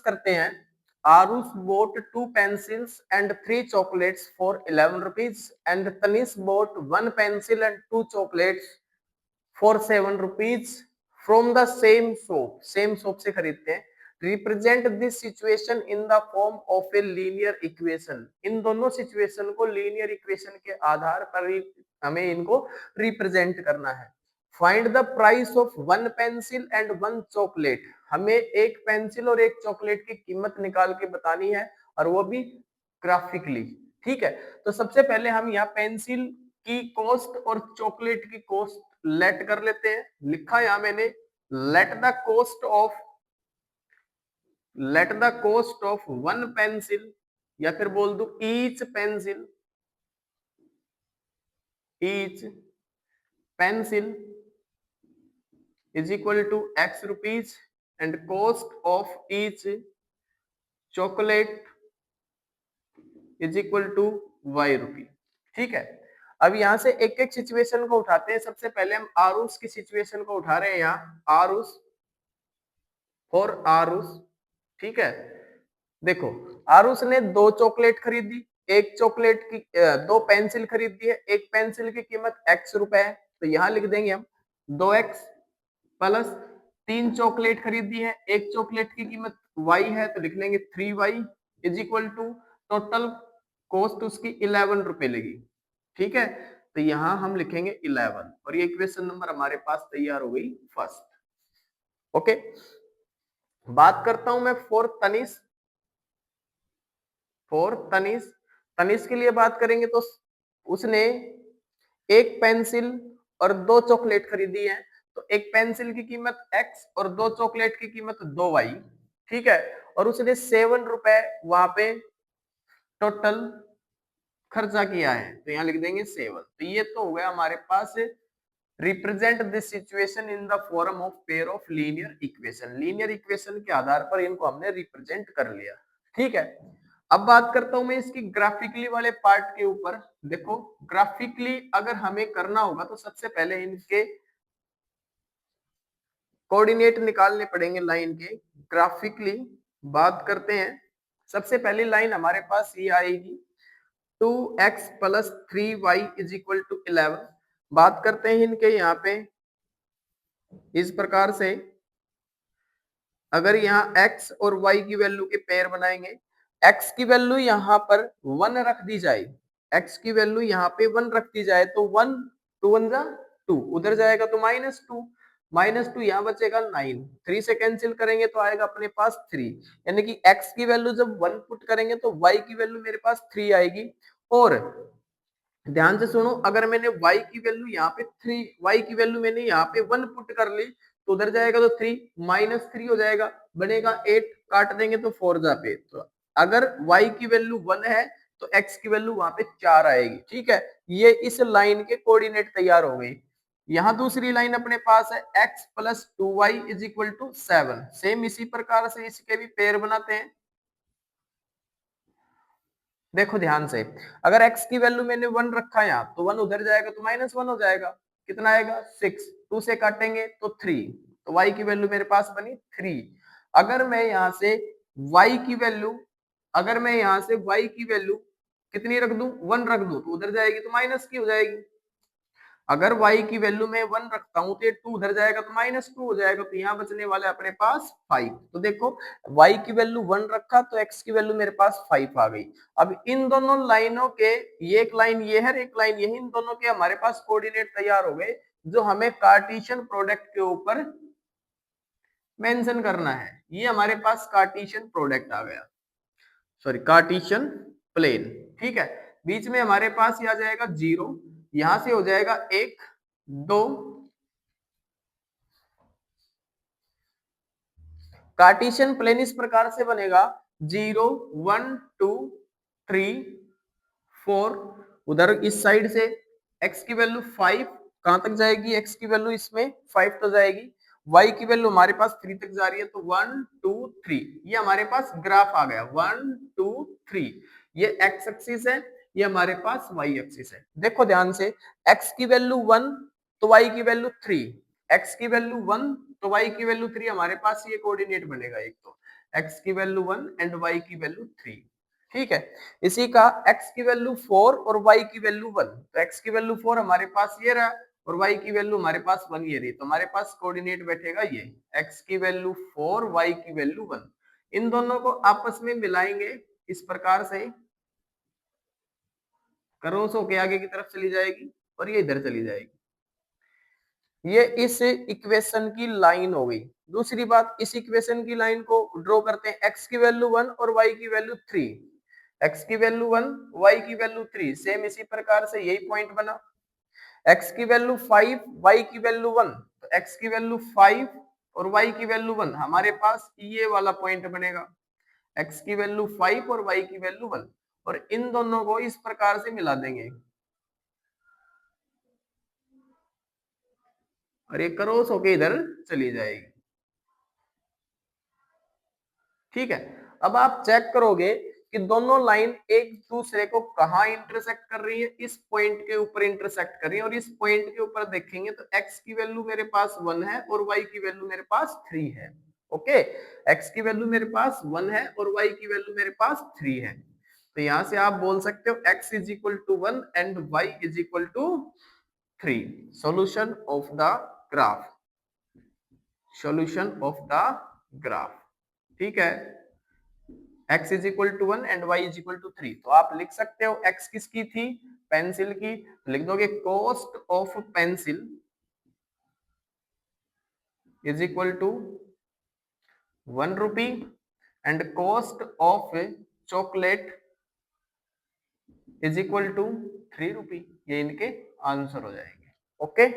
करते हैं। Aarush bought 2 pencils and 3 chocolates for 11 rupees and Tanish bought 1 pencil and 2 chocolates for 7 rupees from the same shop. Same shop से खरीदते हैं। Represent this situation in the form of a linear equation. इन दोनों situation को linear equation के आधार पर हमें इनको रिप्रेजेंट करना है। Find the price of 1 pencil and 1 chocolate. हमें एक पेंसिल और एक चॉकलेट की कीमत निकाल के बतानी है और वो भी ग्राफिकली। ठीक है, तो सबसे पहले हम यहाँ पेंसिल की कॉस्ट और चॉकलेट की कॉस्ट लेट कर लेते हैं। लिखा यहां मैंने let the cost of 1 pencil, या फिर बोल दू each pencil is equal to x rupees and cost of each chocolate is equal to y rupee. ठीक है, अब यहां से एक एक सिचुएशन को उठाते हैं। सबसे पहले हम आरुष की सिचुएशन को उठा रहे हैं। यहाँ आरुष फॉर आरुष। ठीक है, देखो आरुष ने 2 चॉकलेट खरीदी, एक चॉकलेट की 2 पेंसिल खरीदी है, एक पेंसिल की कीमत x रुपए है, तो यहां लिख देंगे हम 2x प्लस 3 चॉकलेट खरीदी है, एक चॉकलेट की कीमत y है, तो लिख लेंगे 3y is equal to total cost उसकी 11 रुपए लगी। ठीक है, तो यहां हम लिखेंगे 11 और ये इक्वेशन नंबर हमारे पास तैयार हो गई फर्स्ट। ओके, बात करता हूं मैं फॉर तनिष के लिए बात करेंगे तो उसने एक पेंसिल और 2 चॉकलेट खरीदी है, तो एक पेंसिल की कीमत x और 2 चॉकलेट की कीमत 2y। ठीक है, और उसने 7 रुपए वहां पे टोटल खर्चा किया है, तो यहाँ लिख देंगे 7। तो ये तो हो गया हमारे पास represent this situation in the form of pair of linear equation. Linear equation के आधार पर इनको हमने रिप्रेजेंट कर लिया। ठीक है, अब बात करता हूं मैं इसकी ग्राफिकली वाले पार्ट के ऊपर। देखो ग्राफिकली अगर हमें करना होगा तो सबसे पहले इनके कोऑर्डिनेट निकालने पड़ेंगे लाइन के। ग्राफिकली बात करते हैं, सबसे पहली लाइन हमारे पास ये आएगी 2x plus 3y is equal to 11। बात करते हैं इनके यहाँ पे इस प्रकार से, अगर यहाँ x और y की वैल्यू के पेयर बनाएंगे, x की वैल्यू यहाँ पर 1 रख दी जाए, x की वैल्यू यहाँ पे 1 रख दी जाए तो 1 2 1 जा 2, उधर जाएगा तो -2 यहाँ बचेगा 9, 3 से कैंसिल करेंगे तो आएगा अपने पास 3, यानी कि x की वैल्यू जब 1 पुट करेंगे तो y की वैल्यू मेरे पास 3 आएगी। और ध्यान से सुनो, अगर मैंने y की वैल्यू यहाँ पे 3, y की वैल्यू मैंने यहाँ पे 1 पुट कर ली तो उधर जाएगा तो 3 -3 हो जाएगा, बनेगा 8, काट देंगे तो 4 जा पे। तो अगर y की वैल्यू 1 है तो x की वैल्यू वहां पे 4 आएगी। ठीक है, ये इस लाइन के कोऑर्डिनेट तैयार हो गई। यहाँ दूसरी लाइन अपने पास है x plus 2y is equal to 7। Same इसी प्रकार से इसके भी पेयर बनाते हैं। देखो ध्यान से, अगर x की वैल्यू मैंने 1 रखा यहाँ तो 1 उधर जाएगा तो -1 हो जाएगा, कितना आएगा 6, 2 से काटेंगे तो 3, तो y की वैल्यू मेरे पास बनी 3। अगर मैं यहाँ से y की वैल्यू कितनी रख दूं, 1 रख दूं तो उधर जाएगी तो माइनस की हो जाएगी। अगर y की वैल्यू में 1 रखता हूं तो ये 2 उधर जाएगा तो -2 हो जाएगा, तो यहाँ बचने वाले अपने पास 5। तो देखो y की वैल्यू 1 रखा तो x की वैल्यू मेरे पास 5 आ गई। अब इन दोनों लाइनों के, ये एक लाइन ये है, एक लाइन ये, इन दोनों के हमारे पास कोऑर्डिनेट तैयार हो गए जो हमें कार्टेशियन प्रोडक्ट के ऊपर मेंशन करना है। ये हमारे पास कार्टेशियन प्रोडक्ट आ गया, सॉरी कार्टेशियन प्लेन। ठीक है, बीच में हमारे पास ये आ जाएगा 0, यहां से हो जाएगा 1 2, कार्टेशियन प्लेन इस प्रकार से बनेगा 0 1 2 3 4, उधर इस साइड से x की वैल्यू 5 कहां तक जाएगी, x की वैल्यू इसमें 5 तो जाएगी, y की वैल्यू हमारे पास 3 तक जा रही है, तो 1 2 3 ये हमारे पास ग्राफ आ गया 1 2 3। ये x एक्सिस है, ये हमारे पास y एक्सिस है। देखो ध्यान से, x की वैल्यू 1 तो y की वैल्यू 3, x की वैल्यू 1 तो y की वैल्यू 3, हमारे पास ये कोऑर्डिनेट बनेगा एक। तो x की वैल्यू 1 एंड y की वैल्यू 3। ठीक है, इसी का x की वैल्यू 4 और y की वैल्यू 1, तो x की वैल्यू 4 हमारे पास ये रहा और y की वैल्यू हमारे पास 1 ये रही, तो हमारे पास कोऑर्डिनेट बैठेगा ये x की वैल्यू 4 y की वैल्यू 1। इन दोनों को आपस में मिलाएंगे इस प्रकार से, क्रॉस होके आगे की तरफ चली जाएगी और ये इधर चली जाएगी। ये इस इक्वेशन की लाइन हो गई। दूसरी बात, इस इक्वेशन की लाइन को ड्रॉ करते हैं, x की वैल्यू 1 और y की वैल्यू 3, x की वैल्यू 1 y की वैल्यू 3, सेम इसी प्रकार से यही पॉइंट बना। x की वैल्यू 5 y की वैल्यू 1, तो x की वैल्यू 5 और y की वैल्यू 1, हमारे पास ये वाला पॉइंट बनेगा, x की वैल्यू 5 और y की वैल्यू 1, और इन दोनों को इस प्रकार से मिला देंगे और ये क्रॉस होके इधर चली जाएगी। ठीक है, अब आप चेक करोगे कि दोनों लाइन एक दूसरे को कहां इंटरसेक्ट कर रही है, इस पॉइंट के ऊपर इंटरसेक्ट कर रही है, और इस पॉइंट के ऊपर देखेंगे तो x की वैल्यू मेरे पास 1 है और y की वैल्यू मेरे पास 3 है। ओके, x की वैल्यू मेरे पास 1 है और y की वैल्यू मेरे पास 3 है, तो यहां से आप बोल सकते हो x is equal to 1 and y is equal to 3। Solution of the graph, solution of the graph. ठीक है, x is equal to 1 and y is equal to 3, तो आप लिख सकते हो x किसकी थी, पेंसिल की, तो लिख दोगे cost of pencil is equal to 1 rupee and cost of chocolate is equal to 3 rupee. ये इनके आंसर हो जाएंगे। ओके।